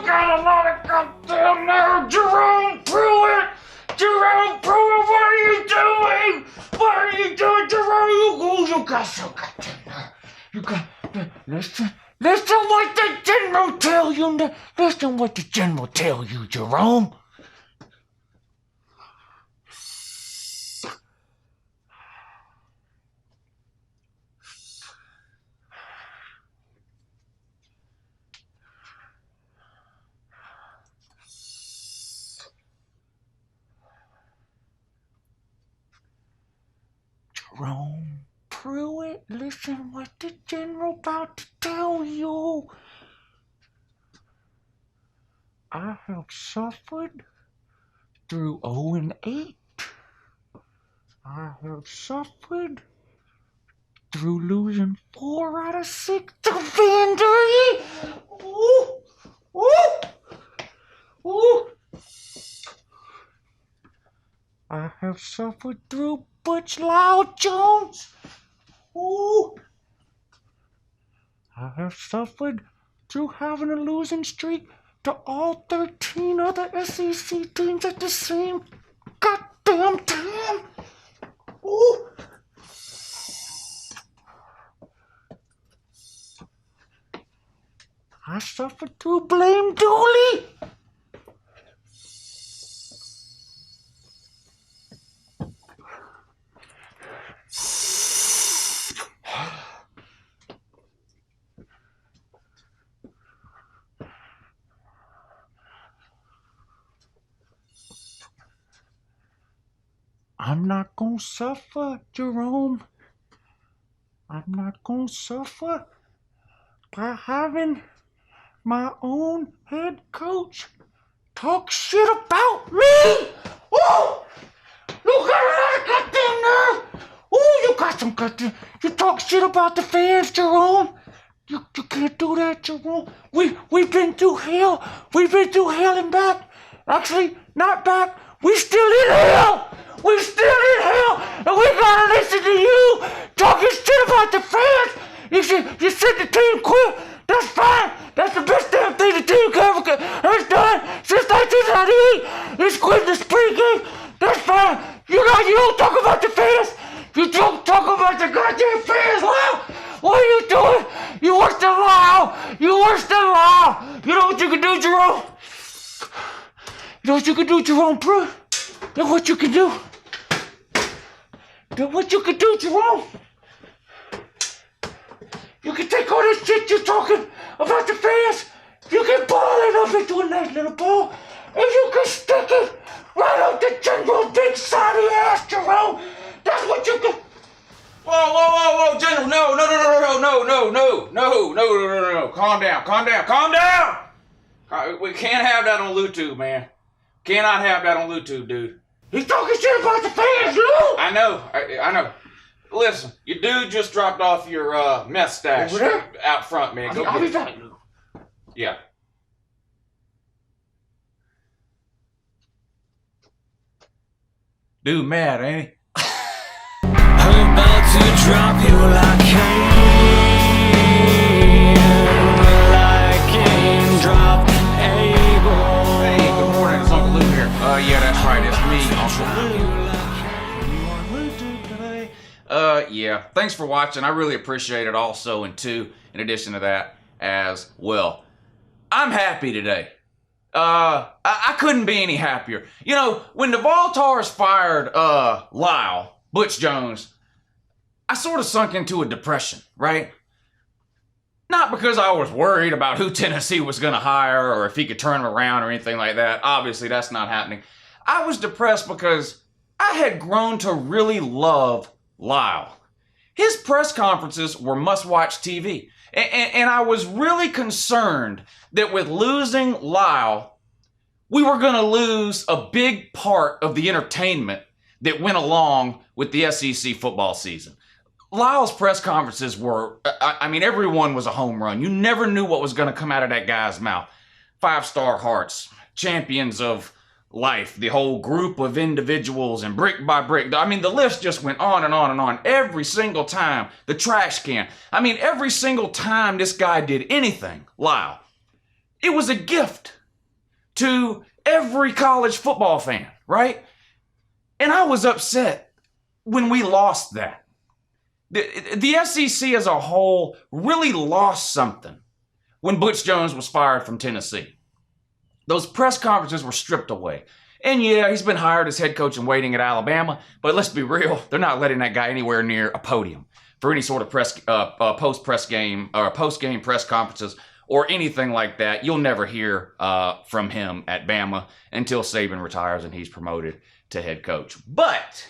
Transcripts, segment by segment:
got a lot of goddamn nerve, Jerome Pruitt! Jerome Pruitt, what are you doing? What are you doing, Jerome? You got so goddamn nerve. You got, listen what the general tell you. Listen what the general tell you, Jerome. Jerome Pruitt, listen what the general about to tell you. I have suffered through 0-8. I have suffered through losing 4 out of 6 to Vanderbilt. Ooh, ooh, ooh. I have suffered through Butch Loud Jones. Ooh. I have suffered through having a losing streak to all 13 other SEC teams at the same goddamn time. Ooh. I suffered through Blame Dooley. I'm not gonna suffer, Jerome. I'm not gonna suffer by having my own head coach talk shit about me. Oh, you got a lot of goddamn nerve. Oh, you got some goddamn. You talk shit about the fans, Jerome. You can't do that, Jerome. We've been through hell. We've been through hell and back. Actually, not back. We still in hell. We're still in hell, and we gotta listen to you talking shit about the fans. You said the team quit. That's fine. That's the best damn thing the team ever has done since 1998. It's quitting the spring game. That's fine. You don't talk about the fans. You don't talk about the goddamn fans, Lyle. What are you doing? You worse than Lyle. You worse than Lyle. You know what you can do, Jerome? You know what you can do, Jerome Pruitt? You know what you can do? Then what you can do, Jerome? You can take all this shit you're talking about the fans, you can ball it up into a nice little ball, and you can stick it right up the general big side of your ass, Jerome. That's what you can. Whoa, General, no. Calm down. We can't have that on LouTube, man. Cannot have that on LouTube, dude. He's talking shit about the fans, Lou! I know. Listen, your dude just dropped off your meth stash out front, man. Go I'll get be it. back, Lou. Yeah. Dude mad, ain't he? I'm about to drop you like can drop able. Hey, good morning, it's Uncle Lou here. Yeah, that's right, it's me, Uncle Lou. Yeah, thanks for watching. I really appreciate it also, and in addition to that as well. I'm happy today. I couldn't be any happier. You know, when the Vols fired Lyle, Butch Jones, I sort of sunk into a depression, right? Not because I was worried about who Tennessee was going to hire or if he could turn him around or anything like that. Obviously, that's not happening. I was depressed because I had grown to really love Lyle. His press conferences were must-watch TV. And I was really concerned that with losing Lyle, we were going to lose a big part of the entertainment that went along with the SEC football season. Lyle's press conferences were, I mean, everyone was a home run. You never knew what was going to come out of that guy's mouth. 5-star hearts, champions of life, the whole group of individuals, and brick by brick. I mean, the list just went on and on and on. Every single time, the trash can. I mean, every single time this guy did anything, Lyle, it was a gift to every college football fan, right? And I was upset when we lost that. The SEC as a whole really lost something when Butch Jones was fired from Tennessee. Those press conferences were stripped away. And yeah, he's been hired as head coach in waiting at Alabama, but let's be real, they're not letting that guy anywhere near a podium for any sort of post-game press conferences or anything like that. You'll never hear from him at Bama until Saban retires and he's promoted to head coach. But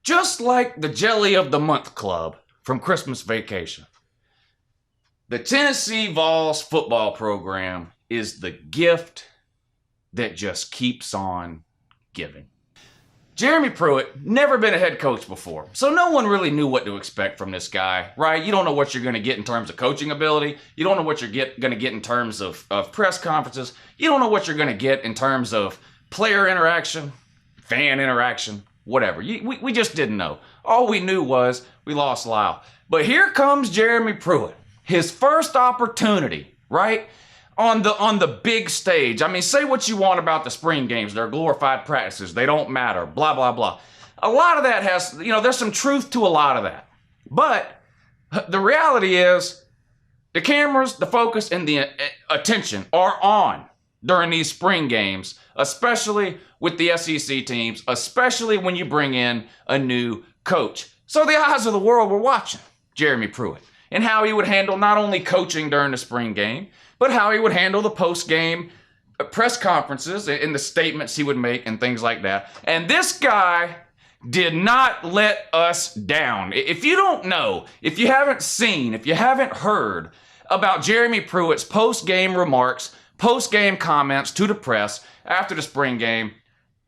just like the Jelly of the Month Club from Christmas Vacation, the Tennessee Vols football program is the gift that just keeps on giving. Jeremy Pruitt, never been a head coach before, so no one really knew what to expect from this guy, right? You don't know what you're going to get in terms of coaching ability. You don't know what you're going to get in terms of press conferences. You don't know what you're going to get in terms of player interaction, fan interaction, whatever. We just didn't know. All we knew was we lost Lyle. But here comes Jeremy Pruitt. His first opportunity, right, on the big stage. I mean, say what you want about the spring games. They're glorified practices. They don't matter, blah, blah, blah. A lot of that has, there's some truth to a lot of that. But the reality is the cameras, the focus, and the attention are on during these spring games, especially with the SEC teams, especially when you bring in a new coach. So the eyes of the world were watching Jeremy Pruitt and how he would handle not only coaching during the spring game, but how he would handle the post-game press conferences and the statements he would make and things like that. And this guy did not let us down. If you don't know, if you haven't seen, if you haven't heard about Jeremy Pruitt's post-game remarks, post-game comments to the press after the spring game,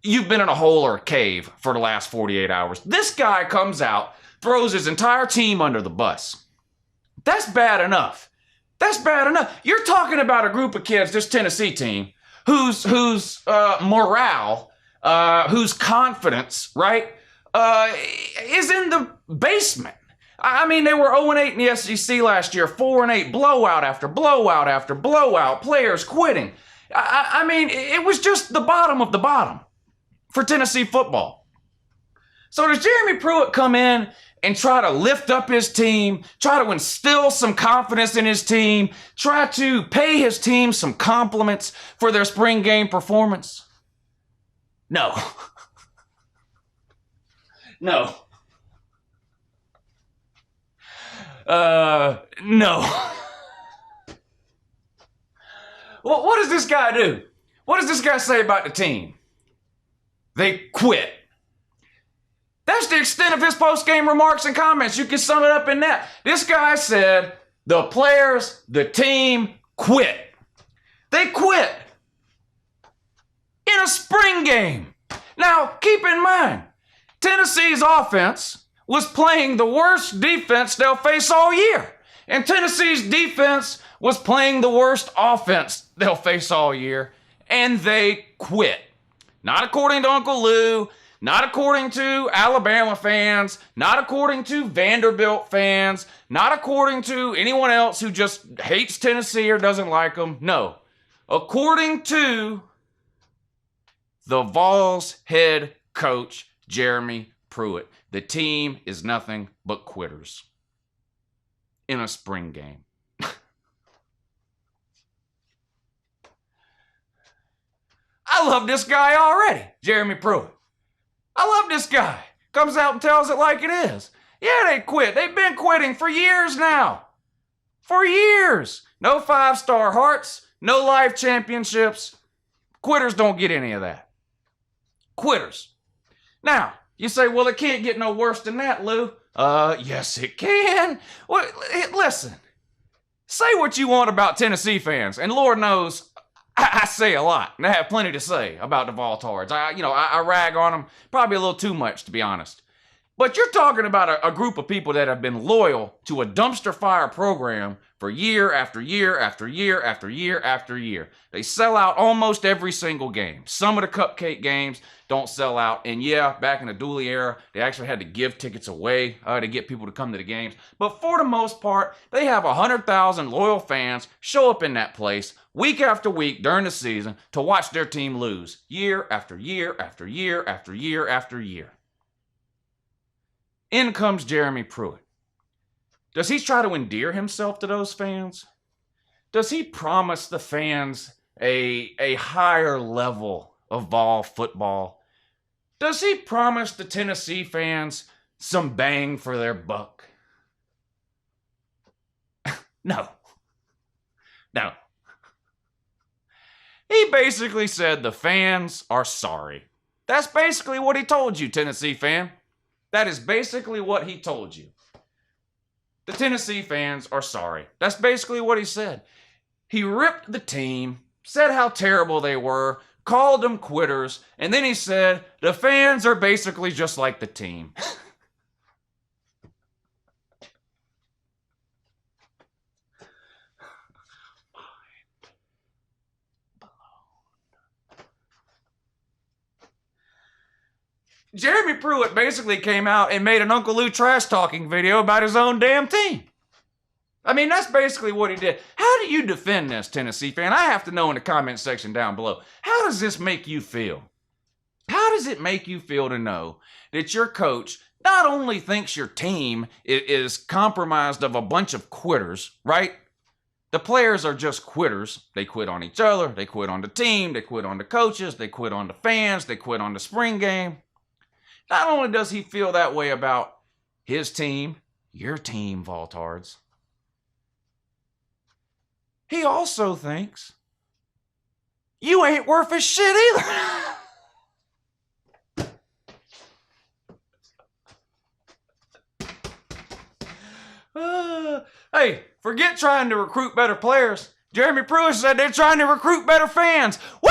you've been in a hole or a cave for the last 48 hours. This guy comes out, throws his entire team under the bus. That's bad enough. That's bad enough. You're talking about a group of kids, this Tennessee team, whose morale, whose confidence, right, is in the basement. I mean, they were 0-8 in the SEC last year, 4-8, blowout after blowout after blowout, players quitting. I mean, it was just the bottom of the bottom for Tennessee football. So does Jeremy Pruitt come in and try to lift up his team, try to instill some confidence in his team, try to pay his team some compliments for their spring game performance? No. No. No. Well, what does this guy do? What does this guy say about the team? They quit. That's the extent of his post-game remarks and comments. You can sum it up in that. This guy said the players, the team quit. They quit in a spring game. Now, keep in mind, Tennessee's offense was playing the worst defense they'll face all year. And Tennessee's defense was playing the worst offense they'll face all year. And they quit. Not according to Uncle Lou, not according to Alabama fans, not according to Vanderbilt fans, not according to anyone else who just hates Tennessee or doesn't like them. No. According to the Vols head coach, Jeremy Pruitt, the team is nothing but quitters in a spring game. I love this guy already, Jeremy Pruitt. I love this guy. Comes out and tells it like it is. Yeah, they quit. They've been quitting for years now. For years. No 5-star hearts, no life championships. Quitters don't get any of that. Quitters. Now, you say, well, it can't get no worse than that, Lou. Yes, it can. Well, listen. Say what you want about Tennessee fans, and Lord knows, I say a lot, and I have plenty to say about the Vol Tards. I rag on them probably a little too much, to be honest. But you're talking about a group of people that have been loyal to a dumpster fire program for year after year after year after year after year. They sell out almost every single game. Some of the cupcake games don't sell out. And yeah, back in the Dooley era, they actually had to give tickets away to get people to come to the games. But for the most part, they have 100,000 loyal fans show up in that place week after week during the season to watch their team lose year after year after year after year after year. In comes Jeremy Pruitt. Does he try to endear himself to those fans? Does he promise the fans a higher level of Vol football? Does he promise the Tennessee fans some bang for their buck? No. No. He basically said the fans are sorry. That's basically what he told you, Tennessee fan. That is basically what he told you. The Tennessee fans are sorry. That's basically what he said. He ripped the team, said how terrible they were, called them quitters, and then he said, the fans are basically just like the team. Jeremy Pruitt basically came out and made an Uncle Lou trash talking video about his own damn team. I mean, that's basically what he did. How do you defend this, Tennessee fan? I have to know in the comment section down below. How does this make you feel? How does it make you feel to know that your coach not only thinks your team is compromised of a bunch of quitters, right? The players are just quitters. They quit on each other. They quit on the team. They quit on the coaches. They quit on the fans. They quit on the spring game. Not only does he feel that way about his team, your team, Voltards, he also thinks you ain't worth a shit either. Hey, forget trying to recruit better players. Jeremy Pruitt said they're trying to recruit better fans. Woo!